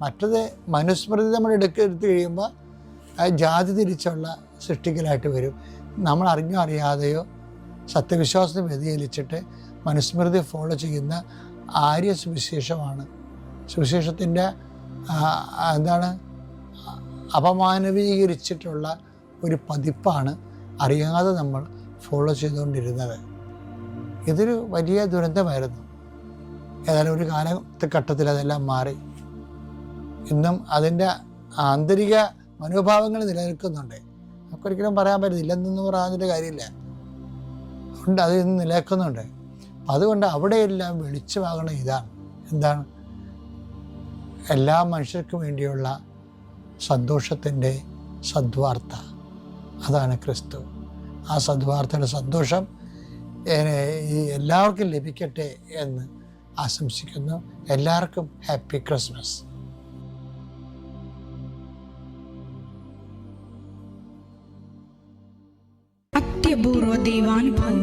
മറ്റത് മനുസ്മൃതി നമ്മൾ എടുത്ത് കഴിയുമ്പോൾ ജാതി തിരിച്ചുള്ള സൃഷ്ടിക്കലായിട്ട് വരും. നമ്മൾ അറിഞ്ഞോ അറിയാതെയോ സത്യവിശ്വാസത്തിന് വ്യതിചലിച്ചിട്ട് മനുസ്മൃതി ഫോളോ ചെയ്യുന്ന ആര്യ സുവിശേഷമാണ്. സുവിശേഷത്തിൻ്റെ അപമാനവീകരിച്ചിട്ടുള്ള ഒരു പതിപ്പാണ് അറിയാതെ നമ്മൾ ഫോളോ ചെയ്തുകൊണ്ടിരുന്നത്. ഇതൊരു വലിയ ദുരന്തമായിരുന്നു. ഏതായാലും ഒരു കാലഘട്ടത്തിൽ അതെല്ലാം മാറി. ഇന്നും അതിൻ്റെ ആന്തരിക മനോഭാവങ്ങൾ നിലനിൽക്കുന്നുണ്ട്. നമുക്കൊരിക്കലും പറയാൻ പറ്റില്ല, ഇല്ലെന്നൊന്നും പറയാനൊരു കാര്യമില്ല. അതുകൊണ്ട് അത് ഇന്ന് നിലനിൽക്കുന്നുണ്ട്. അതുകൊണ്ട് അവിടെയെല്ലാം വെളിച്ചമാകണ ഇതാണ്. എന്താണ്? എല്ലാ മനുഷ്യർക്കും വേണ്ടിയുള്ള സന്തോഷത്തിൻ്റെ സദ്വാർത്ത. അതാണ് ക്രിസ്തു. ആ സദ്വാർത്തയുടെ സന്തോഷം എല്ലാവർക്കും ലഭിക്കട്ടെ എന്ന് ആശംസിക്കുന്നു. എല്ലാവർക്കും ഹാപ്പി ക്രിസ്മസ്. അത്യപൂർവ ദൈവാനുഭവം.